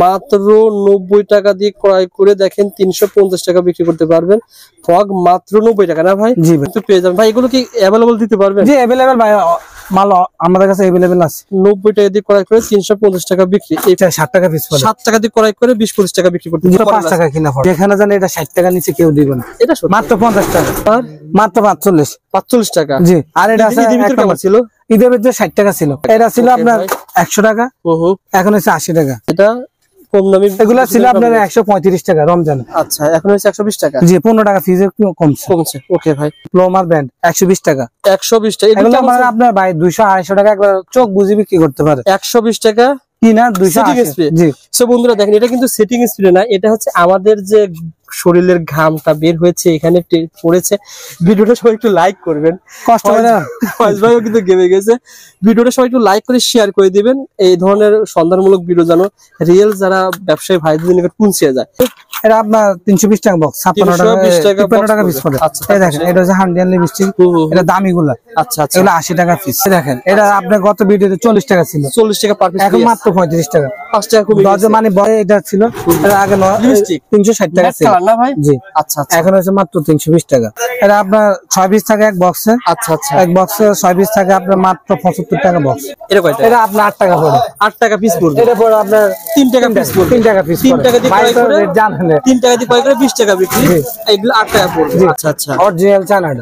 মাত্র 90 টাকা দিয়ে ক্রয় করে দেখেন 350 টাকা বিক্রি করতে পারবেন। ফগ মাত্র 90 টাকা না ভাই? জি কিন্তু পেয়ে যাবেন ভাই। এগুলো কি अवेलेबल দিতে পারবেন? জি अवेलेबल ভাই, মাল আমাদের কাছে अवेलेबल আছে। 90 টাকা দিয়ে ক্রয় করে 350 টাকা বিক্রি। এটা 60 টাকা পিস পড়ে। 7 টাকা দিয়ে ক্রয় করে 20-25 টাকা বিক্রি করতে পারবেন। 5 টাকা কিনা পড়ে। যেখানে জানেন এটা 60 টাকা নিচে কেউ দিবে না। এটা মাত্র 50 টাকা। আর মাত্র 45 টাকা। জি। আর এটা আছে ঈদের ভিতরে কেমন ছিল? ঈদের ভিতরে 60 টাকা ছিল। এটা ছিল আপনার 100 টাকা। এখন হচ্ছে 80 টাকা। এটা কম দামি। এগুলা ছিল আপনার 135 টাকা রমজান। আচ্ছা, এখন হচ্ছে 120 টাকা। জি, 15 টাকা ফিজে কমছে। ওকে ভাই। প্লোমার ব্র্যান্ড 120 টাকা। 120 টাকা। এগুলো মানে আপনার ভাই 200-250 টাকা একবার চোখ বুঝি বিক্রি করতে পারে। 120 টাকা কি না 280। জি। সো বন্ধুরা দেখেন, এটা কিন্তু সেটিং স্প্রে না, এটা হচ্ছে আমাদের যে শরীরের ঘামটা বের হয়েছে এখানে পড়েছে। ভিডিওটা সবাই একটু লাইক করবেন। কষ্ট হয় না? ফয়েজ ভাইও কিন্তু গেমে গেছে। ভিডিওটা সবাই একটু লাইক করে শেয়ার করে দিবেন। এই ধরনের সন্ধানমূলক ভিডিও যেন রিয়েল যারা ব্যবসায়ী ভাইদের নিকট পৌঁছে যায়। এটা আপনার 320 টাকা বক্স, 56 টাকা 15 টাকা পিস পড়ে। এই দেখেন, এটা হচ্ছে হান্ডিয়ান লিপস্টিক। এটা দামিগুলা। আচ্ছা আচ্ছা। এগুলো 80 টাকা পিস। দেখেন, এটা আপনার গত ভিডিওতে 40 টাকা ছিল। 40 টাকা পার পিস। এখন মাত্র 35 টাকা। 5 টাকা কমে গেছে। মানে বড় এটা ছিল, এর আগে লিপস্টিক 360 টাকা ছিল না ভাই? জি। আচ্ছা আচ্ছা। এখন হচ্ছে মাত্র 320 টাকা। এটা আপনার 6 পিস থাকে এক বক্সে। আচ্ছা আচ্ছা। এক বক্সে 6 পিস থাকে আপনার মাত্র 75 টাকা বক্স। এটা কয়টা? এটা আপনার 8 টাকা পড়ে। 8 টাকা পিস পড়বে। এটা পড়ে আপনার 3 টাকা পিস পড়বে। 3 টাকা পিস। 3 টাকা দিয়ে ক্রয় করে জানেন 3 টাকা দিয়ে ক্রয় করে 20 টাকা বিক্রি। এগুলো 8 টাকা পড়বে। আচ্ছা আচ্ছা। অরিজিনাল চায়নাটা।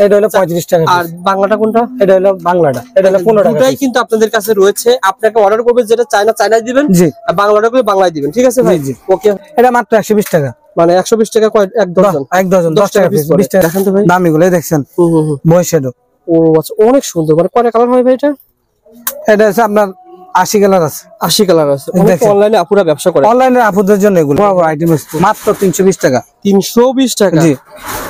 এটা হলো 35 টাকা। আর বাংলাটা কোনটা? এটা হলো বাংলাটা। এটা হলো 15 টাকা। দুটাই কিন্তু আপনাদের কাছে রয়েছে। আপনাকে অর্ডার করবেন, যেটা চায়নায় দিবেন, আর বাংলাটা করে বাংলায় দিবেন। ঠিক আছে ভাই? ওকে। এটা মাত্র 120 টাকা। মানে 120 টাকা এক ডজন। 10 টাকা পিস। 20 টাকা। দেখেন তো ভাই, দামিগুলো দেখছেন। বয় শ্যাডো। ও আচ্ছা, অনেক সুন্দর। মানে কয়টা কালার হয় ভাই এটা? এটা হচ্ছে আপনার 80 কালার আছে। 80 কালার আছে। অনলাইনে আপুরা ব্যবসা করে। অনলাইনে আপুদের জন্য এগুলো বড় আইটেম মাত্র 320 টাকা। 320 টাকা। জি,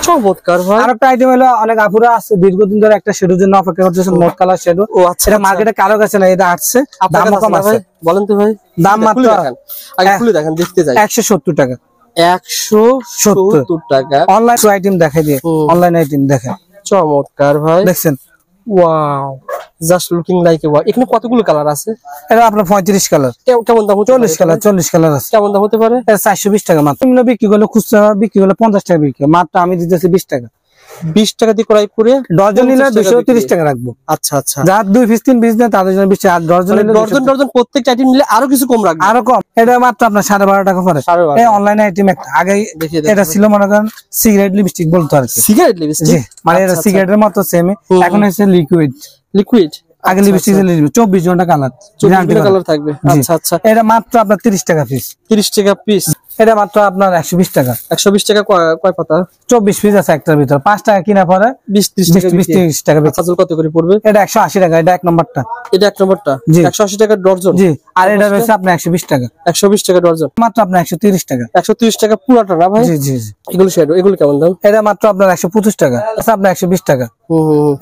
চমৎকার ভাই। আরেকটা আইটেম হলো, অনেক আপুরা আছে দীর্ঘদিন ধরে একটা শ্যাডোর জন্য অপেক্ষা করতেছেন, মোট কালার শ্যাডো। ও আচ্ছা। এটা মার্কেটে কারো কাছে না, এটা আসছে। দাম কম আছে। বলেন তো ভাই, দাম মাত্র আগে খুলে দেখেন, দেখতে যাই। 170 টাকা। 170 টাকা। অনলাইন আইটেম দেখাই দিয়ে, অনলাইন আইটেম দেখেন। চমৎকার ভাই। দেখছেন? Wow, just looking like a wow. এখানে কতগুলো কালার আছে? এটা আপনার 35 কালার। কেমন দাম? 40 কালার আছে। কেমন দাম হতে পারে? 420 টাকা মাত্র। নিম্ন বিক্রি করলে, খুচরা বিক্রি করলে 50 টাকা বিক্রি। মাত্র আমি দিতেছি 20 টাকা। 20 টাকা দিয়ে ক্রয় করে ডজন নিলে 230 টাকা রাখবো। আচ্ছা আচ্ছা। যার 2 পিস 3 পিস নেয় তাদের জন্য 20 টাকা। আর ডজন নিলে ডজন প্রত্যেকটা আইটেম নিলে আরো কিছু কম রাখবো। আরো কম। এটা মাত্র আপনার 12.5 টাকা পড়ে। এই অনলাইন আইটেম একটা আগে এটা ছিল মনে করেন সিগারেট লিপস্টিক বলতো আর কি। Cigarette lipstick? মানে এটা সিগারেটের মতো সেম। এখন হচ্ছে লিকুইড। আগে লিপস্টিক 24 জনটা কালার। 24 কালার থাকবে। আচ্ছা আচ্ছা। এটা মাত্র আপনার 30 টাকা পিস। 30 টাকা পিস। এটা মাত্র আপনার 120 টাকা। 120 টাকা কয় পাতা? 24 পিস আছে একটার ভিতর। 5 টাকা কিনা পড়ে 20-30 টাকা। আচ্ছা, কত করে পড়বে? এটা 180 টাকা। এটা এক নম্বরটা। এটা এক নম্বরটা 180 টাকা ডজন। জি। আর এটা রয়েছে আপনার 120 টাকা। 120 টাকা ডজন। মাত্র আপনার 130 টাকা। 130 টাকা পুরোটা না ভাই? জি জি জি। এগুলো শ্যাডো, এগুলো কেমন দাম? এটা মাত্র আপনার 125 টাকা। আছে আপনার 120 টাকা।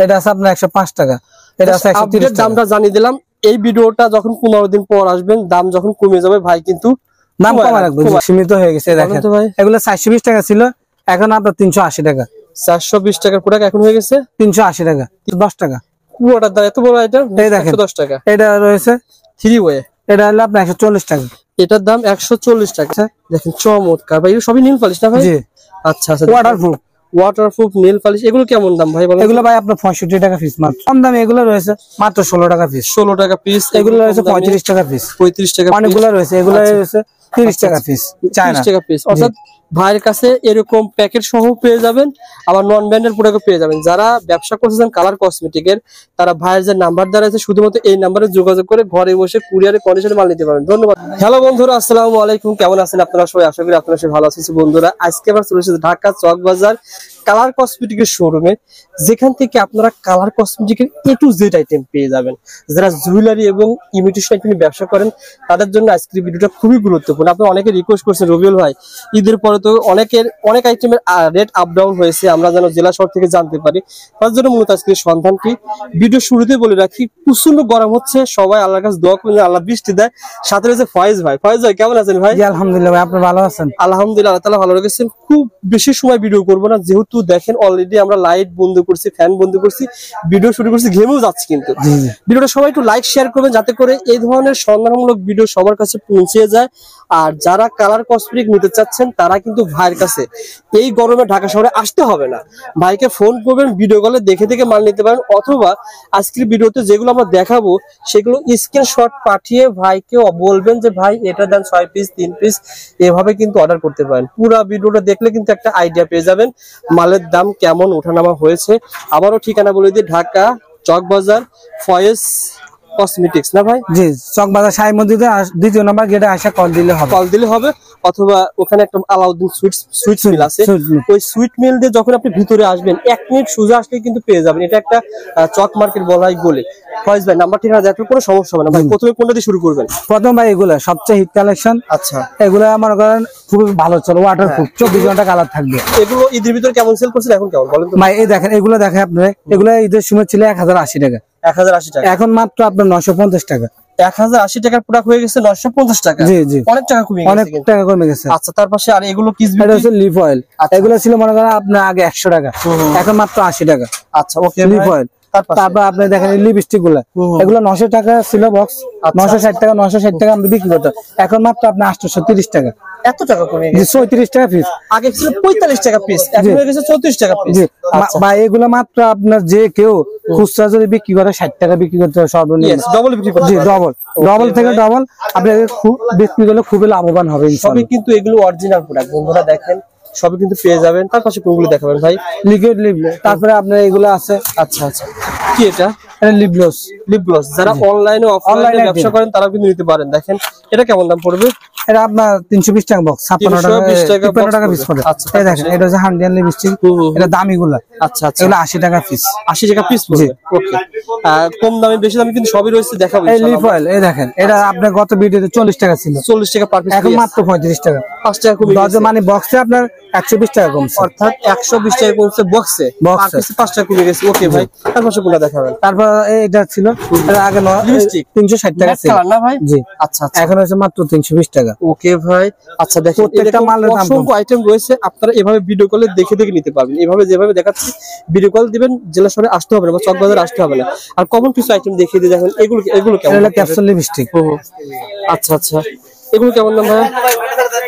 এটা আছে আপনার 105 টাকা। এটা আছে 130 টাকা। দামটা জানিয়ে দিলাম। এই ভিডিওটা যখন 15 দিন পর আসবেন, দাম যখন কমে যাবে ভাই কিন্তু দাম কমা রাখবো। সীমিত হয়ে গেছে। দেখেন এগুলো 420 টাকা ছিল, এখন আপনার 380 টাকা। 420 টাকার প্রোডাক্ট এখন হয়ে গেছে 380 টাকা। 10 টাকা পুরোটার দাম। এত বড় আইটেম। এই দেখেন 10 টাকা। এটা রয়েছে 3 ওয়ে। এটা হলো আপনার 140 টাকা। এটার দাম 140 টাকা। দেখেন চমৎকার ভাই। এগুলো সবই নীল পালিশ না ভাই? জি। আচ্ছা আচ্ছা। ওয়াটারপ্রুফ নীল পালিশ। এগুলো কেমন দাম ভাই বলেন? এগুলো ভাই আপনার 65 টাকা পিস মাত্র। কম দামে এগুলো রয়েছে মাত্র 16 টাকা পিস। 16 টাকা পিস। এগুলো রয়েছে 35 টাকা পিস। 35 টাকা। অনেকগুলো রয়েছে। এগুলো রয়েছে 30 টাকা পিস। 30 টাকা পিস। অর্থাৎ ভাইয়ের কাছে এরকম প্যাকেট সহ পেয়ে যাবেন, আবার নন ব্র্যান্ডের প্রোডাক্ট পেয়ে যাবেন। যারা ব্যবসা করতেছেন কালার কসমেটিকের, তারা ভাইয়ের যে নাম্বার দেওয়া আছে শুধুমাত্র এই নাম্বারে যোগাযোগ করে ঘরে বসে কুরিয়ারে কন্ডিশনে মাল নিতে পারবেন। ধন্যবাদ। হ্যালো বন্ধুরা, আসসালামু আলাইকুম। কেমন আছেন আপনারা সবাই? আশা করি আপনারা সবাই ভালো আছেন। বন্ধুরা, আজকে আবার চলে এসেছি ঢাকা চক বাজার কালার কসমেটিকের শোরুমে, যেখান থেকে আপনারা কালার কসমেটিকের A to Z আইটেম পেয়ে যাবেন। যারা জুয়েলারি এবং ইমিটেশন আইটেম ব্যবসা করেন তাদের জন্য আজকের ভিডিওটা খুবই গুরুত্বপূর্ণ। আপনারা অনেকে রিকোয়েস্ট করছেন, রবিউল ভাই ঈদের পরে তো অনেক আইটেমের রেট আপ ডাউন হয়েছে, আমরা যেন জেলা শহর থেকে জানতে পারি। তার জন্য মূলত আজকের সন্ধানটি। ভিডিও শুরুতে বলে রাখি, প্রচন্ড গরম হচ্ছে, সবাই আল্লাহর কাছে দোয়া করুন আল্লাহ বৃষ্টি দেয়। সাথে রয়েছে ফয়েজ ভাই। ফয়েজ ভাই কেমন আছেন ভাই? আলহামদুলিল্লাহ ভাই, আপনি ভালো আছেন? আলহামদুলিল্লাহ, আল্লাহ তাআলা ভালো রেখেছেন। খুব বেশি সময় ভিডিও করবো না, যেহেতু দেখেন অলরেডি আমরা লাইট বন্ধ করছি, ফ্যান বন্ধ করছি, ভিডিও শুরু করছি, ঘেমেও যাচ্ছে। কিন্তু ভিডিওটা সবাই একটু লাইক শেয়ার করবেন যাতে করে এই ধরনের সন্ধানমূলক ভিডিও সবার কাছে পৌঁছে যায়। আর যারা কালার কসমেটিক নিতে চাচ্ছেন তারা কিন্তু ভাইয়ের কাছে এই গরমে ঢাকা শহরে আসতে হবে না, ভাইকে ফোন করবেন, ভিডিও কলে দেখে দেখে মাল নিতে পারেন, অথবা আজকের ভিডিওতে যেগুলো আমরা দেখাবো সেগুলো স্ক্রিনশট পাঠিয়ে ভাইকে বলবেন যে ভাই এটা দেন 6 পিস 3 পিস, এভাবে কিন্তু অর্ডার করতে পারেন। পুরো ভিডিওটা দেখলে কিন্তু একটা আইডিয়া পেয়ে যাবেন মালের দাম কেমন ওঠানামা হয়েছে। আবারও ঠিকানা বলে দিই, ঢাকা চকবাজার ফয়েজ কসমেটিক্স না ভাই? জি, চকবাজার সাই মসজিদে 2 নম্বর গেটে আসা কল দিলে হবে, অথবা ওখানে একটা আলাউদ্দিন সুইটস মিল আছে, ওই সুইট মিল দিয়ে যখন আপনি ভিতরে আসবেন 1 মিনিট সোজা আসলে কিন্তু পেয়ে যাবেন। এটা একটা চক মার্কেট বলাই বলে। ফয়েজ ভাই নাম্বার ঠিকানা দেখলে কোনো সমস্যা হবে না ভাই। প্রথমে কোনটা দিয়ে শুরু করবেন? প্রথম ভাই এগুলা সবচেয়ে হিট কালেকশন। আচ্ছা, এগুলা আমার করেন খুব ভালো চলে, ওয়াটারপ্রুফ, 24 ঘন্টা কালার থাকবে। এগুলো ঈদের ভিতরে কেমন সেল করছেন, এখন কেমন বলেন তো ভাই? এই দেখেন, এগুলো দেখেন আপনি, এগুলা ঈদের সময় ছিল 1080 টাকা, 1080 টাকা, এখন মাত্র আপনার 950 টাকা। 1080 টাকার প্রোডাক্ট হয়ে গেছে 950 টাকা। জি জি, অনেক টাকা কমে গেছে, অনেক টাকা কমে গেছে। আচ্ছা, তার পাশে আর এগুলো কি? এটা হচ্ছে লিপ অয়েল। এগুলো ছিল মনে করেন আপনার আগে 100 টাকা, এখন মাত্র 80 টাকা। আচ্ছা, ওকে লিপ অয়েল। তারপর আপনি দেখেন লিপস্টিক গুলা, এগুলো 900 টাকা ছিল বক্স, 960 টাকা আমরা বিক্রি করতাম, এখন মাত্র আপনার 830 টাকা। এত টাকা কমে গেছে? 34 টাকা পিস, আগে ছিল 45 টাকা পিস, এখন হয়ে গেছে 34 টাকা পিস। ভাই এগুলো মাত্র আপনার যে কেউ খুচরা যদি বিক্রি করে 60 টাকা বিক্রি করতে হবে সর্বনিম্ন, ডবল বিক্রি করতে হবে। ডবল থেকে ডবল আপনি বিক্রি করলে খুবই লাভবান হবে ইনশাআল্লাহ। সবই কিন্তু এগুলো অরিজিনাল প্রোডাক্ট বন্ধুরা, দেখেন সবই কিন্তু পেয়ে যাবেন। তার পাশে কোনগুলো দেখাবেন ভাই? লিকুইড লিপ, তারপরে আপনার এগুলো আছে। আচ্ছা আচ্ছা, কি এটা? Lip gloss. লিপ গ্লস যারা অনলাইনে অফলাইনে ব্যবসা করেন তারা কিন্তু নিতে পারেন। দেখেন এটা কেমন দাম পড়বে? এটা আপনার 320 টাকা বক্স, 56 টাকা পিস পড়ে। এই দেখেন, এটা হচ্ছে হান্ডিয়ান লিপস্টিক, এটা দামি গুলা। আচ্ছা আচ্ছা, এগুলো 80 টাকা পিস। 80 টাকা পিস পড়বে, ওকে। কম দামে বেশি দামে কিন্তু সবই রয়েছে, দেখাবো এই লিপ অয়েল, এই দেখেন, এটা আপনার গত ভিডিওতে 40 টাকা ছিল, 40 টাকা পার পিস, এখন মাত্র 35 টাকা, 5 টাকা কমে গেছে। মানে বক্সে আপনার 120 টাকা কমছে, অর্থাৎ 120 টাকা কমছে বক্সে, পার পিসে 5 টাকা কমে গেছে। ওকে ভাই, তার পাশে কোনটা দেখাবেন? তারপর এটা ছিল, এটা আগে লিপস্টিক 360 টাকা ছিল না ভাই? জি, আচ্ছা আচ্ছা, এখন হচ্ছে মাত্র 320 টাকা। ওকে ভাই, আচ্ছা দেখেন প্রত্যেকটা মালের দাম অসংখ্য আইটেম রয়েছে, আপনারা এভাবে ভিডিও কলে দেখে দেখে নিতে পারবেন। এভাবে যেভাবে দেখাচ্ছি ভিডিও কল দিবেন, জেলা শহরে আসতে হবে না বা চকবাজারে আসতে হবে না। আর কমন কিছু আইটেম দেখিয়ে দিয়ে দেখেন, এগুলো কেমন? এটা ক্যাপসুল লিপস্টিক। আচ্ছা আচ্ছা, এগুলো কেমন দাম ভাই?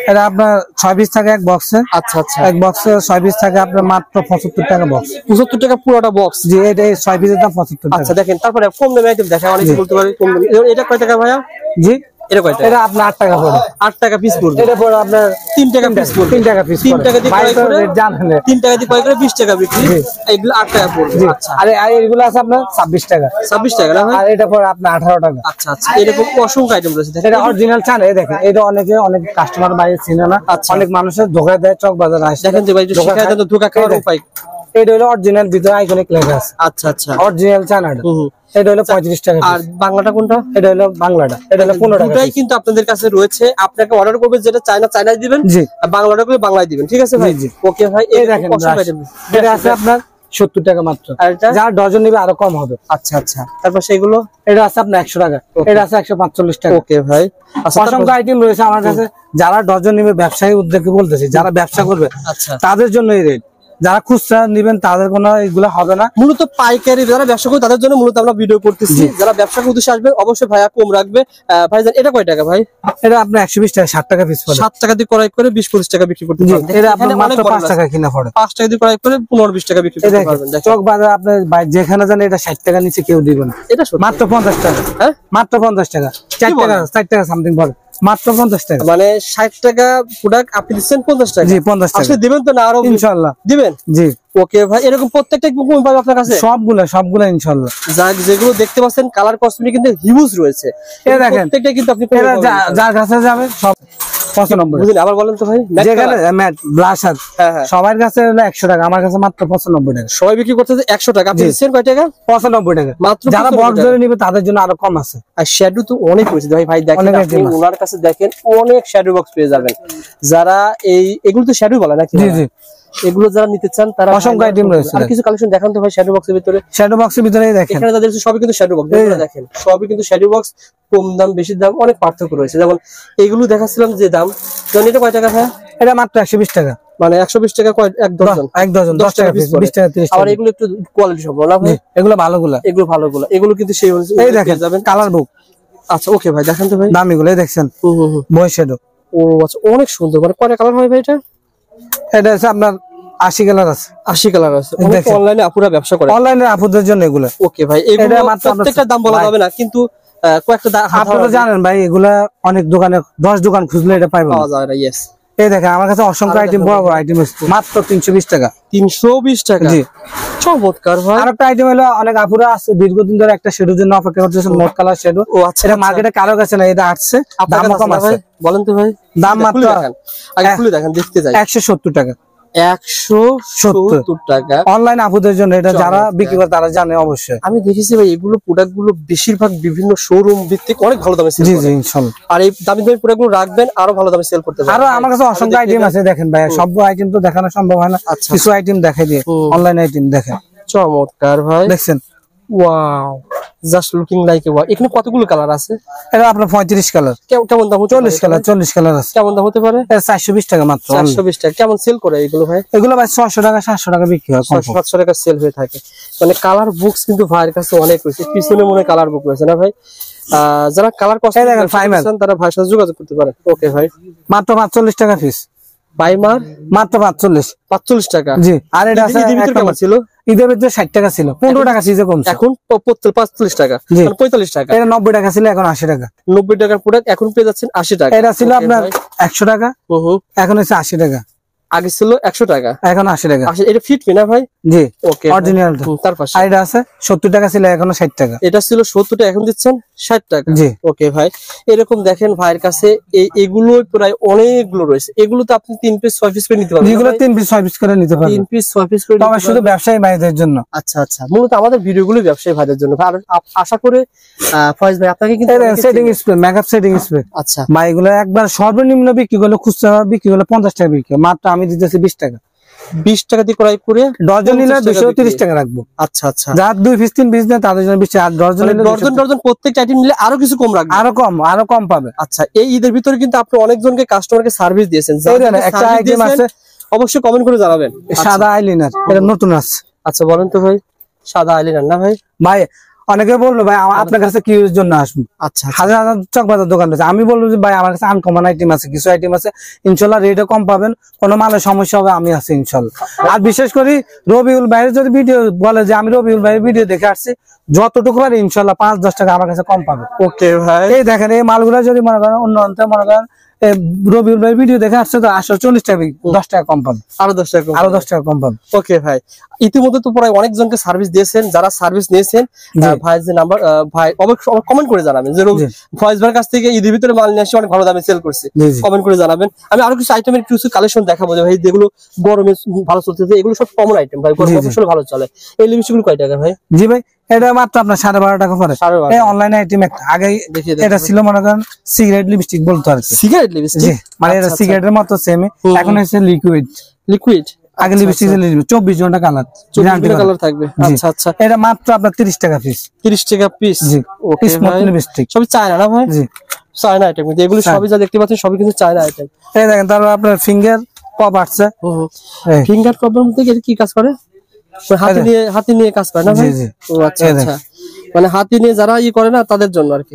এটা আপনার 6 পিস থাকে এক বক্সে। আচ্ছা আচ্ছা, এক বক্সে 6 পিস থাকে আপনার মাত্র 75 টাকা বক্স। 75 টাকা পুরোটা বক্স? জি, এটা 6 পিসের দাম 75 টাকা। আচ্ছা দেখেন, তারপরে কম দামে আইটেম দেখা, অনেকে বলতে পারে কম দামে। এটা কয় টাকা ভাইয়া? জি, এটা কয় টাকা? এটা আপনার 8 টাকা পড়ে। 8 টাকা পিস পড়বে। এটা পড়ে আপনার 3 টাকা পিস পড়বে। 3 টাকা পিস। 3 টাকা দিয়ে ক্রয় করে জানেন, 3 টাকা দিয়ে ক্রয় করে 20 টাকা বিক্রি, এগুলো 8 টাকা পড়বে। আচ্ছা, আর এগুলো আছে আপনার 26 টাকা। 26 টাকা না ভাই? আর এটা পড়ে আপনার 18 টাকা। আচ্ছা আচ্ছা, এরকম অসংখ্য আইটেম রয়েছে। এটা অরিজিনাল চান, এই দেখেন, এটা অনেক কাস্টমার বাইরে চিনে না, অনেক মানুষের ধোকা দেয় চক বাজার আসে। দেখেন যে ভাই একটু শিখায় দেন তো ধোকা খাওয়ার উপায়। এটা হলো অরিজিনাল, ভিতরে আইকনিক লেখা আছে। আচ্ছা আচ্ছা, অরিজিনাল চান এটা। এটা হলো 35 টাকা। আর বাংলাটা কোনটা? এটা হলো বাংলাটা, এটা হলো 15 টাকা। দুটাই কিন্তু আপনাদের কাছে রয়েছে, আপনাকে অর্ডার করবে যেটা চায়নায় দিবেন, জি, আর বাংলাটা করলে বাংলায় দিবেন, ঠিক আছে ভাই? জি। ওকে ভাই, এই দেখেন, এটা আছে আপনার 70 টাকা মাত্র, আর এটা যার ডজন নিবে আরো কম হবে। আচ্ছা আচ্ছা, তারপর সেগুলো এটা আছে আপনার 100 টাকা, এটা আছে 145 টাকা। ওকে ভাই, আচ্ছা অসংখ্য আইটেম রয়েছে আমার কাছে, যারা ডজন নিবে ব্যবসায়ী উদ্যোগে বলতেছি, যারা ব্যবসা করবে আচ্ছা তাদের জন্য এই রেট, যারা খুচরা নিবেন তাদের কোনো এগুলো হবে না। মূলত পাইকারি যারা ব্যবসা করে তাদের জন্য মূলত আমরা ভিডিও করতেছি। যারা ব্যবসা করতে আসবে অবশ্যই ভাইয়া কম রাখবে। ভাইজান এটা কয় টাকা ভাই? এটা আপনার 120 টাকা, 60 টাকা পিস পড়ে। 7 টাকা দিয়ে ক্রয় করে 20-25 টাকা বিক্রি করতে পারবেন। এটা আপনার মাত্র 5 টাকা কিনা পড়ে। 5 টাকা দিয়ে ক্রয় করে 15-20 টাকা বিক্রি করতে পারবেন। চক বাজার আপনার যেখানে যান এটা 60 টাকা নিচে কেউ দিবে না। এটা মাত্র 50 টাকা। হ্যাঁ, মাত্র 50 টাকা, 4 টাকা সামথিং পড়ে, মাত্র 50 টাকা। মানে 60 টাকা প্রোডাক্ট আপনি দিচ্ছেন 50 টাকা? জি, 50 টাকা। আজকে দিবেন তো না আরো? ইনশাআল্লাহ দিবেন। জি, ওকে ভাই, এরকম প্রত্যেকটা কম পাবে আপনার কাছে? সবগুলা ইনশাআল্লাহ। যেগুলো দেখতে পাচ্ছেন কালার কসমেটিক কিন্তু হিউজ রয়েছে, এই দেখেন প্রত্যেকটা কিন্তু আপনি যার কাছে যাবে সব 95। বুঝলেন? আবার বলেন তো ভাই, যেখানে ম্যাট ব্লাশার সবার কাছে হলো 100 টাকা, আমার কাছে মাত্র 95 টাকা। সবাই বিক্রি করতেছে 100 টাকা, আপনি দিচ্ছেন কয় টাকা? 95 টাকা মাত্র। যারা বক্স ধরে নিবে তাদের জন্য আরো কম আছে। আর শ্যাডো তো অনেক রয়েছে ভাই, দেখেন আপনি ওনার কাছে দেখেন অনেক শ্যাডো বক্স পেয়ে যাবেন। যারা এগুলো তো শ্যাডো বলে নাকি? জি জি, এগুলো যারা নিতে চান তারা অসংখ্য আইটেম রয়েছে। আর কিছু কালেকশন দেখান তো ভাই শ্যাডো বক্সের ভিতরে। শ্যাডো বক্সের ভিতরে দেখেন, এখানে তাদের সবই কিন্তু শ্যাডো বক্স, দেখেন সবই কিন্তু শ্যাডো বক্স। কম দাম বেশি দাম অনেক পার্থক্য রয়েছে। যেমন এগুলো দেখাচ্ছিলাম যে দাম, যেমন এটা কয় টাকা ভাই? এটা মাত্র 120 টাকা। মানে 120 টাকা এক ডজন, এক ডজন 10 টাকা পিস, 20 টাকা 30 টাকা। আর এগুলো একটু কোয়ালিটি সম্পন্ন না ভাই? এগুলো ভালোগুলো, এগুলো ভালোগুলো, এগুলো কিন্তু সেই এই দেখেন যাবেন কালার বুক। আচ্ছা ওকে ভাই, দেখেন তো ভাই দামিগুলো দেখছেন, বয় শ্যাডো। ও আচ্ছা, অনেক সুন্দর। মানে কয়টা কালার হয় ভাই এটা? এটা আছে আপনার 80 কালার আছে, 80 কালার আছে। অনলাইনে আপুরা ব্যবসা করে, অনলাইনে আপুদের জন্য এগুলো। ওকে ভাই, এগুলো প্রত্যেকটা দাম বলা যাবে না, কিন্তু কয়েকটা আপনারা জানেন ভাই, এগুলা অনেক দোকানে 10 দোকান খুঁজলে এটা পাওয়া যায় না। ইয়েস, এই দেখেন আমার কাছে অসংখ্য আইটেম, বড় বড় আইটেম আছে, মাত্র 320 টাকা। 320 টাকা, জি চমৎকার ভাই। আরেকটা আইটেম হলো, অনেক আপুরা আছে দীর্ঘদিন ধরে একটা শ্যাডোর জন্য অপেক্ষা করতেছে, নোট কালার শ্যাডো। ও আচ্ছা, এটা মার্কেটে কারো কাছে না, এটা আসছে, দাম কম আছে। বলেন তো ভাই, দাম মাত্র আগে খুলে দেখেন, দেখতে যাই। 170 টাকা, 170 টাকা অনলাইন আপুদের জন্য। এটা যারা বিক্রি করে তারা জানে অবশ্যই। আমি দেখেছি ভাই, এগুলো প্রোডাক্ট গুলো বেশিরভাগ বিভিন্ন শোরুম ভিত্তিক অনেক ভালো দামে সেল করে। জি জি, ইনশাআল্লাহ। আর এই দামি দামি প্রোডাক্ট গুলো রাখবেন, আরো ভালো দামে সেল করতে পারবেন। আরো আমার কাছে অসংখ্য আইটেম আছে, দেখেন ভাই, সব আইটেম তো দেখানো সম্ভব হয় না, কিছু আইটেম দেখাই দিয়ে। অনলাইন আইটেম দেখেন, চমৎকার ভাই, দেখছেন? Wow, just looking like a wow. এখানে কতগুলো কালার আছে? এটা আপনার 35 কালার। কেমন দাম? 40 কালার, 40 কালার আছে। কেমন দাম হতে পারে? 420 টাকা মাত্র। 420 টাকা। কেমন সেল করে এগুলো ভাই? এগুলো ভাই 600 টাকা 700 টাকা বিক্রি হয়, 700 টাকা সেল হয়ে থাকে। মানে কালার বুকস কিন্তু ভাইয়ের কাছে অনেক রয়েছে, পিছনে মনে কালার বুক রয়েছে না ভাই? যারা কালার কস্টিং দেখেন তারা ভাইয়ের সাথে যোগাযোগ করতে পারে। ওকে ভাই, মাত্র 45 টাকা পিস। বাইমার মাত্র 45 টাকা। জি। আর এটা আছে কেমন ছিল? ঈদের ভিতরে 60 টাকা ছিল, 15 টাকা সিজে কমছে, এখন 45 টাকা, মানে 45 টাকা। এটা 90 টাকা ছিল, এখন 80 টাকা। 90 টাকার প্রোডাক্ট এখন পেয়ে যাচ্ছেন 80 টাকা। এটা ছিল আপনার 100 টাকা, এখন হচ্ছে 80 টাকা। আগে ছিল 100 টাকা, এখন 80 টাকা। এটা ফিট মি না ভাই? জি, ওকে, অরিজিনাল। তার পাশে আর এটা আছে 70 টাকা ছিল, এখন 60 টাকা। এটা ছিল 70 টাকা, এখন দিচ্ছেন 60 টাকা। জি, ওকে ভাই। এরকম দেখেন ভাইয়ের কাছে এগুলো প্রায় অনেকগুলো রয়েছে। এগুলো তো আপনি 3 পিস 6 পিস করে নিতে পারবেন। এগুলো 3 পিস 6 পিস করে নিতে পারবেন, 3 পিস 6 পিস করে। তবে শুধু ব্যবসায়ী ভাইদের জন্য। আচ্ছা আচ্ছা, মূলত আমাদের ভিডিওগুলো ব্যবসায়ী ভাইদের জন্য। আর আশা করে ফয়েজ ভাই আপনাকে কিন্তু setting spray, makeup setting spray. আচ্ছা ভাই, এগুলো একবার সর্বনিম্ন বিক্রি করলে, খুচরা বিক্রি করলে 50 টাকা বিক্রি, মাত্র আমি দিতেছি 20 টাকা। 20 টাকা দিয়ে ক্রয় করে ডজন নিলে 230 টাকা রাখবো। আচ্ছা আচ্ছা, যার 2 পিস 3 পিস নেয় তাদের জন্য 20 টাকা। আর ডজন নিলে ডজন প্রত্যেকটা আইটেম নিলে আরো কিছু কম রাখবে, আরো কম পাবে। আচ্ছা, এই ঈদের ভিতরে কিন্তু আপনি অনেকজনকে কাস্টমারকে সার্ভিস দিয়েছেন। একটা আইটেম আছে, অবশ্যই কমেন্ট করে জানাবেন। সাদা আইলাইনার, এটা নতুন আছে। আচ্ছা বলেন তো ভাই, সাদা আইলাইনার না ভাই? ভাই অনেকে বললো ভাই আপনার কাছে কি জন্য আসবো। আচ্ছা, হাজার হাজার চকবাজার দোকান রয়েছে, আমি বলবো যে ভাই আমার কাছে আনকমন আইটেম আছে, কিছু আইটেম আছে, ইনশাল্লাহ রেটও কম পাবেন, কোনো মালের সমস্যা হবে আমি আছি ইনশাল্লাহ। আর বিশেষ করে রবিউল ভাইয়ের যদি ভিডিও বলে যে আমি রবিউল ভাইয়ের ভিডিও দেখে আসছি, যতটুকু পারি ইনশাল্লাহ 5-10 টাকা আমার কাছে কম পাবে। ওকে ভাই, এই দেখেন এই মালগুলো যদি মনে করেন অন্য অন্তে মনে করেন রবিউল ভাই ভিডিও দেখে আসছে তো 40 টাকা, 10 টাকা কম পাবে, আরো 10 টাকা, আরো 10 টাকা কম পাবে। ওকে ভাই, ইতিমধ্যে তো প্রায় অনেকজনকে সার্ভিস দিয়েছেন। যারা সার্ভিস নিয়েছেন ভাই যে নাম্বার, ভাই অবশ্যই কমেন্ট করে জানাবেন যে ফয়েজ ভাইয়ের কাছ থেকে ঈদের ভিতরে মাল নিয়ে এসে অনেক ভালো দামে সেল করছে, কমেন্ট করে জানাবেন। আমি আরো কিছু আইটেমের কিছু কালেকশন দেখাবো যে ভাই যেগুলো গরমে ভালো চলতেছে, এগুলো সব কমন আইটেম ভাই, গরমে আসলে ভালো চলে। এই লিপস্টিকগুলো কয় টাকা ভাই? জি ভাই, এটা মাত্র আপনার 12.5 টাকা পড়ে। এই অনলাইন আইটেম একটা আগে এটা ছিল মনে করেন সিগারেট লিপস্টিক বলতো আর কি, সিগারেট লিপস্টিক, মানে এটা সিগারেটের মতো সেম, এখন হচ্ছে লিকুইড। আগে লিপস্টিক ছিল 24 ঘন্টা কালার, 24 ঘন্টা কালার থাকবে। আচ্ছা আচ্ছা, এটা মাত্র আপনার 30 টাকা পিস। 30 টাকা পিস, জি। ওকে ভাই, লিপস্টিক সবই চায়না না ভাই? জি, চায়না আইটেম, কিন্তু এগুলো সবই যা দেখতে পাচ্ছেন সবই কিন্তু চায়না আইটেম। এই দেখেন, তারপর আপনার ফিঙ্গার পপ আছে। ফিঙ্গার পপ এর মধ্যে কি কাজ করে? হাতি নিয়ে কাজ করে না ভাই? ও আচ্ছা আচ্ছা, মানে হাতি নিয়ে যারা করে না তাদের জন্য আর কি।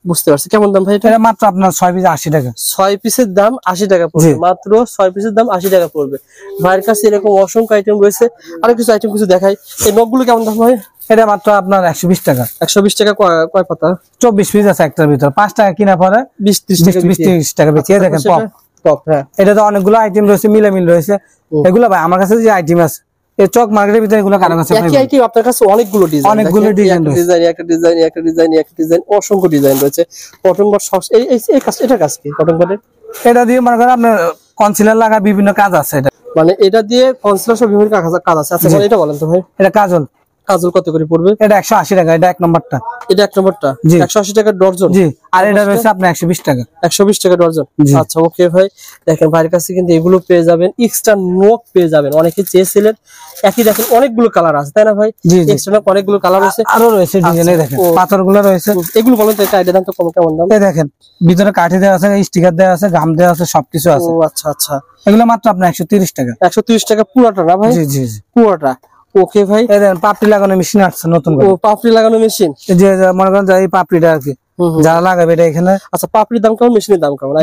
বুঝতে পারছি। কেমন দাম ভাই এটা? মাত্র আপনার 6 পিস 80 টাকা। 6 পিসের দাম 80 টাকা পড়বে, মাত্র 6 পিসের দাম 80 টাকা পড়বে। ভাইয়ের কাছে এরকম অসংখ্য আইটেম রয়েছে। আরো কিছু আইটেম কিছু দেখাই। এই নখগুলো কেমন দাম ভাই? এটা মাত্র আপনার 120 টাকা। 120 টাকা কয় পাতা? 24 পিস আছে একটার ভিতর, 5 টাকা কিনা পরে 20-30 টাকা বেচে। দেখেন পপ, হ্যাঁ, এটা তো অনেকগুলো আইটেম রয়েছে, মিলামিল রয়েছে। এগুলো ভাই আমার কাছে যে আইটেম আছে, এই চক মার্কেটের ভিতরে এগুলো কারো কাছে পাবেন। একই আইটেম আপনার কাছে অনেকগুলো ডিজাইন, অনেকগুলো ডিজাইন রয়েছে, একটা ডিজাইন, অসংখ্য ডিজাইন রয়েছে। কটন বাট সস, এই কাজ, এটা কাজ কি কটন বাটের? এটা দিয়ে মনে করেন আপনার কনসিলার লাগা বিভিন্ন কাজ আছে। এটা মানে এটা দিয়ে কনসিলার সব বিভিন্ন কাজ আছে। আচ্ছা এটা বলেন তো ভাই, এটা কাজল। কাজল কত করে পড়বে? এটা 180 টাকা, এটা এক নম্বরটা। এটা এক নম্বরটা 180 টাকা ডজন। জি, আর এটা রয়েছে আপনার 120 টাকা। 120 টাকা ডজন। আচ্ছা ওকে ভাই, দেখেন ভাইয়ের কাছে কিন্তু এগুলো পেয়ে যাবেন, এক্সট্রা নক পেয়ে যাবেন। অনেকে চেয়েছিলেন, একই দেখেন অনেকগুলো কালার আছে তাই না ভাই? এক্সট্রা নক অনেকগুলো কালার আছে, আরো রয়েছে ডিজাইনে দেখেন পাথরগুলো রয়েছে। এগুলো বলেন তো, এটা আইডিয়া দাম তো কেমন দাম? এই দেখেন ভিতরে কাঠি দেওয়া আছে, স্টিকার দেওয়া আছে, গাম দেওয়া আছে, সবকিছু আছে। ও আচ্ছা আচ্ছা, এগুলো মাত্র আপনার 130 টাকা। 130 টাকা পুরোটা না ভাই? জি জি জি পুরোটা। ওকে ভাই, এই দেখেন পাপড়ি লাগানো মেশিন আসছে নতুন করে। ও পাপড়ি লাগানো মেশিন, যে মনে করেন এই পাপড়িটা আর কি যারা লাগাবে এটা এখানে। আচ্ছা পাপড়ির দাম কেমন, মেশিনের দাম কেমন?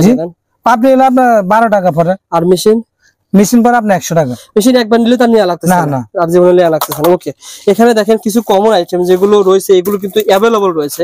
পাপড়ি হলো আপনার 12 টাকা পরে, আর মেশিন পরে আপনার 100 টাকা। মেশিন একবার নিলে তার নেওয়া লাগতেছে না, আর জীবনে নেওয়া লাগতেছে না। ওকে, এখানে দেখেন কিছু কমন আইটেম যেগুলো রয়েছে, এগুলো কিন্তু অ্যাভেলেবল রয়েছে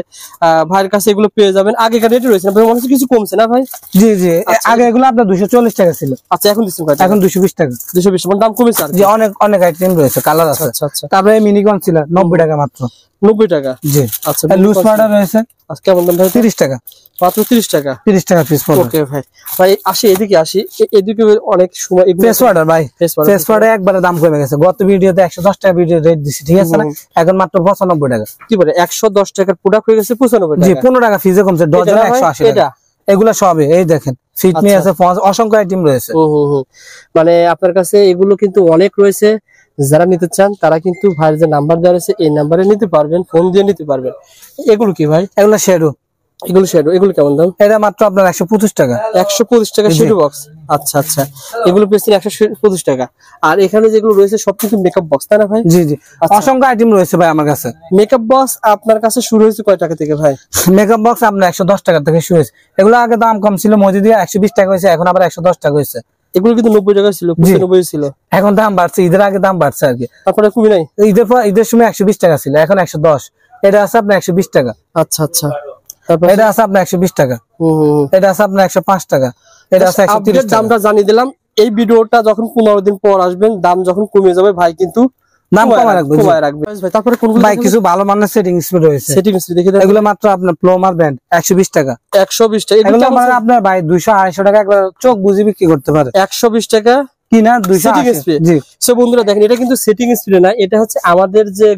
ভাইয়ের কাছে, এগুলো পেয়ে যাবেন। আগেকার রেটে রয়েছে না ভাই, মনে হচ্ছে কিছু কমছে না ভাই? জি জি, আগে এগুলো আপনার 240 টাকা ছিল। আচ্ছা এখন দিচ্ছেন কত? এখন 220 টাকা। 220 মানে দাম কমেছে আর? জি, অনেক অনেক আইটেম রয়েছে, কালার আছে। আচ্ছা আচ্ছা, তারপরে মিনিকন ছিল 90 টাকা মাত্র। 90 টাকা? জি। আচ্ছা লুজ পাউডার রয়েছে, আজকে কেমন দাম ভাই? 30 টাকা মাত্র 30 টাকা। 30 টাকা পিস পড়বে। ওকে ভাই, ভাই আসি এদিকে আসি, এদিকে অনেক সময় ফেস পাউডার ভাই, ফেস পাউডার একবারে দাম কমে গেছে। গত ভিডিওতে 110 টাকা ভিডিও রেট দিছি, ঠিক আছে না? এখন মাত্র 95 টাকা। কি বলে 110 টাকার প্রোডাক্ট হয়ে গেছে 95 টাকা? জি, 15 টাকা ফিজে কমছে, ডজন 180 টাকা। এগুলা সবই এই দেখেন ফিটমি আছে, অসংখ্য আইটেম রয়েছে। মানে আপনার কাছে এগুলো কিন্তু অনেক রয়েছে, যারা নিতে চান তারা কিন্তু ভাইয়ের যে নাম্বার দেওয়া রয়েছে এই নাম্বারে নিতে পারবেন, ফোন দিয়ে নিতে পারবেন। এগুলো কি ভাই? এগুলো শ্যাডো। এগুলো শ্যাডো, এগুলো কেমন দাম? এটা মাত্র আপনার 125 টাকা। 125 টাকা শ্যাডো বক্স। আচ্ছা আচ্ছা, এগুলো পেয়েছেন 125 টাকা। আর এখানে যেগুলো রয়েছে সব কিন্তু মেকআপ বক্স তাই না ভাই? জি জি, অসংখ্য আইটেম রয়েছে ভাই আমার কাছে। মেকআপ বক্স আপনার কাছে শুরু হয়েছে কয় টাকা থেকে ভাই? মেকআপ বক্স আপনার 110 টাকা থেকে শুরু হয়েছে। এগুলো আগে দাম কম ছিল, মজুদি 120 টাকা হয়েছে, এখন আবার 110 টাকা হয়েছে। এগুলো কিন্তু 90 টাকা ছিল, 95 ছিল, এখন দাম বাড়ছে, ঈদের আগে দাম বাড়ছে আর কি। তারপরে কমই নাই? ঈদের সময় 120 টাকা ছিল, এখন 110। এটা আছে আপনার 120 টাকা। আচ্ছা আচ্ছা, তারপর এটা আছে আপনার 120 টাকা। এটা আছে আপনার 105 টাকা। এটা আছে 130 টাকা। দামটা জানিয়ে দিলাম। এই ভিডিওটা যখন 15 দিন পর আসবেন, দাম যখন কমে যাবে ভাই কিন্তু দাম কমায় রাখবে। ভাই তারপরে কোনগুলো ভাই কিছু ভালো মানের সেটিং স্প্রে রয়েছে, সেটিং স্প্রে দেখে দেন। এগুলো মাত্র আপনার প্লোমার ব্র্যান্ড 120 টাকা। 120 টাকা এগুলো মানে আপনার ভাই 200-250 টাকা একবার চোখ বুঝি বিক্রি করতে পারে। 120 টাকা কিনা 280। জি, সো বন্ধুরা দেখেন, এটা কিন্তু সেটিং স্প্রে না, এটা হচ্ছে আমাদের যে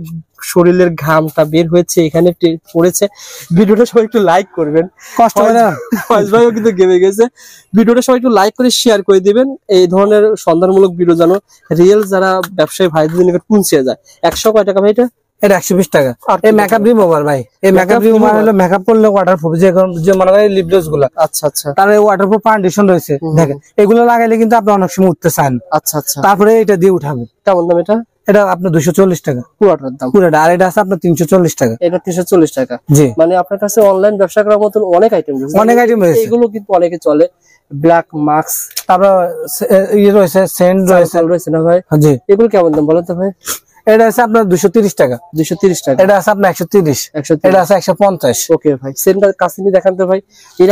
শরীরের ঘামটা বের হয়েছে এখানে পড়েছে। ভিডিওটা সবাই একটু লাইক করবেন, কষ্ট হয় না ভাইও কিন্তু গেমে গেছে। ভিডিওটা সবাই একটু লাইক করে শেয়ার করে দিবেন, এই ধরনের সন্ধানমূলক ভিডিও যেন রিয়েল যারা ব্যবসায়ী ভাইদের নিকট পৌঁছে যায়। 100 কয় টাকা ভাই এটা? এটা 120 টাকা। এই মেকআপ রিমুভার ভাই, এই মেকআপ রিমুভার হলো মেকআপ করলে ওয়াটারপ্রুফ, যে মনে করেন লিপ গ্লস গুলো। আচ্ছা আচ্ছা, তার ওয়াটারপ্রুফ ফাউন্ডেশন রয়েছে দেখেন, এগুলো লাগাইলে কিন্তু আপনি অনেক সময় উঠতে চান। আচ্ছা আচ্ছা, তারপরে এটা দিয়ে উঠাবেন। কেমন দাম এটা? এটা আপনার 240 টাকা পুরোটার দাম। পুরোটা। আর এটা আছে আপনার 340 টাকা। এটা 340 টাকা। জি, মানে আপনার কাছে অনলাইন ব্যবসা করার মতন অনেক আইটেম রয়েছে, অনেক আইটেম রয়েছে। এগুলো কিন্তু অনেকে চলে। ব্ল্যাক মাস্ক, তারপর রয়েছে সেন্ট রয়েছে না ভাই? জি, এগুলো কেমন দাম বলেন তো ভাই? এটা আছে আপনার 230 টাকা। 230 টাকা। এটা আছে আপনার 130। এটা আছে 150। ওকে ভাই, সেন্টার কাছে নিয়ে দেখান তো ভাই।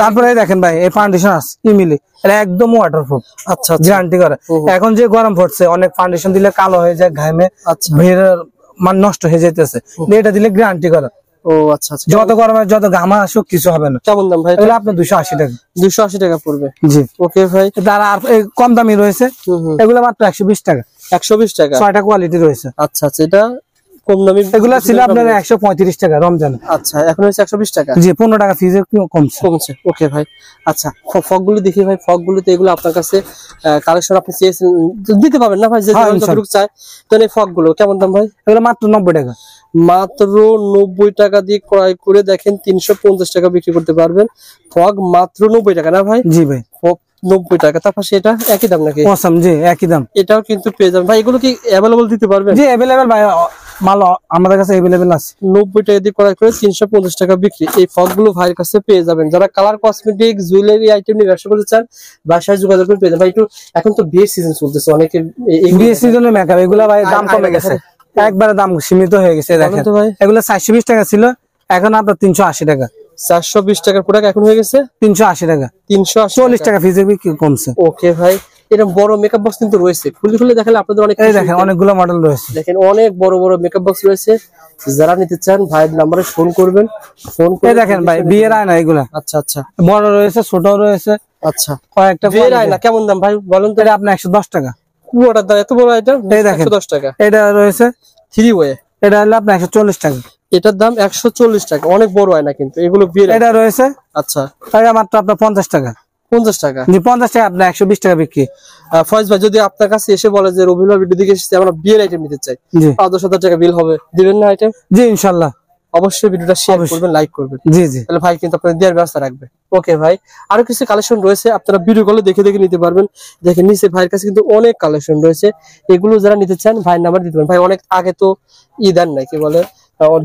তারপরে দেখেন ভাই এই ফাউন্ডেশন আছে ইমিলি, এটা একদম ওয়াটারপ্রুফ। আচ্ছা, গ্যারান্টি করে। এখন যে গরম পড়ছে, অনেক ফাউন্ডেশন দিলে কালো হয়ে যায় ঘামে, মান নষ্ট হয়ে যাইতেছে, এটা দিলে গ্যারান্টি করে। ও আচ্ছা আচ্ছা, যত গরমে যত ঘামা আসুক কিছু হবে না। কেমন দাম ভাই? এগুলো আপনার 280 টাকা। 280 টাকা পড়বে। জি, ওকে ভাই। তার আর কম দামি রয়েছে, এগুলো মাত্র 120 টাকা। 120 টাকা, 6টা কোয়ালিটি রয়েছে। আচ্ছা আচ্ছা, এটা কম দামি। এগুলো ছিল আপনার 135 টাকা রমজান। আচ্ছা, এখন হচ্ছে 120 টাকা। জি, 15 টাকা ফিজে কমছে। ওকে ভাই। আচ্ছা, ফগ গুলো দেখি ভাই, ফগ গুলোতে এগুলো আপনার কাছে কালেকশন আপনি চেয়েছেন দিতে পারবেন না ভাই? যে যতটুকু চাই। তো এই ফগ গুলো কেমন দাম ভাই? এগুলো মাত্র 90 টাকা। মাত্র 90 টাকা দিয়ে ক্রয় করে দেখেন 350 টাকা বিক্রি করতে পারবেন। ফগ মাত্র 90 টাকা না ভাই? জি ভাই, 90 টাকা। তারপর সেটা একই দাম নাকি? অসাম, জি একই দাম। এটাও কিন্তু পেয়ে যাবেন ভাই। এগুলো কি অ্যাভেলেবল দিতে পারবেন? জি অ্যাভেলেবল ভাই, মাল আমাদের কাছে অ্যাভেলেবল আছে। 90 টাকা দিয়ে ক্রয় করে 350 টাকা বিক্রি। এই ফগ গুলো ভাইয়ের কাছে পেয়ে যাবেন। যারা কালার কসমেটিক জুয়েলারি আইটেম নিয়ে ব্যবসা করতে চান, বাসায় যোগাযোগ করে পেয়ে যাবেন ভাই। একটু এখন তো বিয়ের সিজন চলতেছে, অনেকে বিয়ের সিজনে মেকআপ, এগুলা ভাই দাম কমে গেছে, একবারে দাম সীমিত হয়ে গেছে। দেখেন এগুলো 420 টাকা ছিল, এখন আপনার 380 টাকা। 420 টাকার প্রোডাক্ট এখন হয়ে গেছে 380 টাকা। 340 টাকা ফিজে বিক্রি কমছে। ওকে ভাই, এটা বড় মেকআপ বক্স কিন্তু রয়েছে, খুলে দেখালে আপনাদের অনেক। এই দেখেন অনেকগুলো মডেল রয়েছে, দেখেন অনেক বড় বড় মেকআপ বক্স রয়েছে। যারা নিতে চান ভাইয়ের নাম্বারে ফোন করবেন। ফোন করে দেখেন ভাই বিয়ের আয়না এগুলা। আচ্ছা আচ্ছা, বড় রয়েছে ছোট রয়েছে। আচ্ছা, কয়েকটা বিয়ের আয়না কেমন দাম ভাই বলেন তো? এটা আপনার 110 টাকা। পুরোটার দাম এত বড় আইটেম? এই দেখেন 110 টাকা। এটা রয়েছে 3 ওয়ে। এটা হলো আপনার 140 টাকা। এটার দাম 140 টাকা, অনেক বড় হয় না কিন্তু এগুলো বিয়ের। এটা রয়েছে আচ্ছা, এটা মাত্র আপনার 50 টাকা। 50 টাকা? জি 50 টাকা, আপনার 120 টাকা বিক্রি। ফয়েজ ভাই যদি আপনার কাছে এসে বলে যে রবিউল ভাই ভিডিও দেখে এসেছি, আমরা বিয়ের আইটেম নিতে চাই, 5-10 হাজার টাকা বিল হবে, দিবেন না আইটেম? জি ইনশাআল্লাহ। অবশ্যই ভিডিওটা শেয়ার করবেন, লাইক করবেন। জি জি, তাহলে ভাই কিন্তু আপনাদের দেওয়ার ব্যবস্থা রাখবে। ওকে ভাই, আরো কিছু কালেকশন রয়েছে, আপনারা ভিডিও কলে দেখে দেখে নিতে পারবেন। দেখেন নিচে ভাইয়ের কাছে কিন্তু অনেক কালেকশন রয়েছে, এগুলো যারা নিতে চান ভাইয়ের নাম্বার দিতে পারেন। ভাই অনেক আগে তো দেন না, কি বলে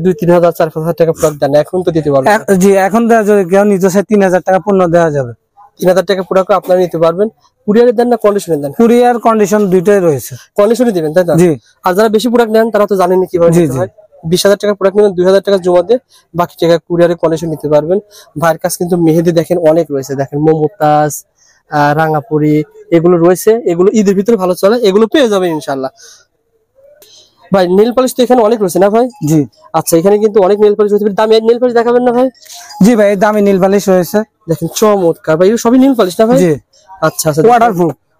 2-3 হাজার 4-5 হাজার টাকা প্রোডাক্ট দেন, এখন তো দিতে পারবেন। জি এখন যদি কেউ নিতে চায় 3000 টাকা পণ্য দেওয়া যাবে। 3000 টাকা প্রোডাক্ট আপনারা নিতে পারবেন। কুরিয়ারে দেন না কন্ডিশনে দেন? কুরিয়ার কন্ডিশন দুইটাই রয়েছে। কন্ডিশনে দিবেন তাই না? জি। আর যারা বেশি প্রোডাক্ট নেন তারা তো জানেনই কিভাবে নিতে হয়। 20,000 টাকা প্রোডাক্ট নেবেন, 2,000 টাকা জমা দিয়ে বাকি টাকা কুরিয়ারে কন্ডিশন নিতে পারবেন। ভাইয়ের কাছে কিন্তু মেহেদি দেখেন অনেক রয়েছে, দেখেন মমতাজ, রাঙাপুরি, এগুলো রয়েছে, এগুলো ঈদের ভিতরে ভালো চলে, এগুলো পেয়ে যাবেন ইনশাল্লাহ। ভাই নেল পলিশ তো এখানে অনেক রয়েছে না ভাই? জি। আচ্ছা, এখানে কিন্তু অনেক নেল পলিশ রয়েছে, দামি নেল পলিশ দেখাবেন না ভাই? জি ভাই, দামি নেল পলিশ রয়েছে, দেখেন চমৎকার ভাই, এগুলো সবই নেল পলিশ না ভাই? জি। আচ্ছা আচ্ছা,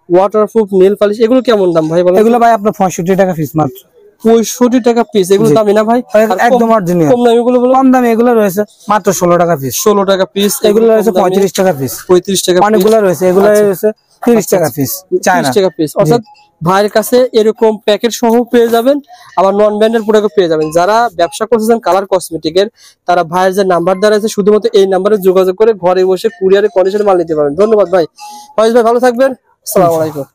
ওয়াটারপ্রুফ নেল পলিশ, এগুলো কেমন দাম ভাই বলেন? এগুলো ভাই আপনার 65 টাকা পিস মাত্র। 65 টাকা পিস? এগুলো দামি না ভাই? একদম অরিজিনাল। কম দামি এগুলো? কম দামি এগুলো রয়েছে মাত্র 16 টাকা পিস। 16 টাকা পিস। এগুলো রয়েছে 35 টাকা পিস। 35 টাকা। অনেকগুলো রয়েছে, এগুলো রয়েছে 30 টাকা পিস। 30 টাকা পিস। অর্থাৎ ভাইয়ের কাছে এরকম প্যাকেট সহ পেয়ে যাবেন, আবার নন ব্র্যান্ডের প্রোডাক্টও পেয়ে যাবেন। যারা ব্যবসা করতেছেন কালার কসমেটিকের, তারা ভাইয়ের যে নাম্বার দেওয়া আছে শুধুমাত্র এই নাম্বারে যোগাযোগ করে ঘরে বসে কুরিয়ারে কন্ডিশনে মাল নিতে পারবেন। ধন্যবাদ ভাই। ভাই ভালো থাকবেন, আসসালামু আলাইকুম।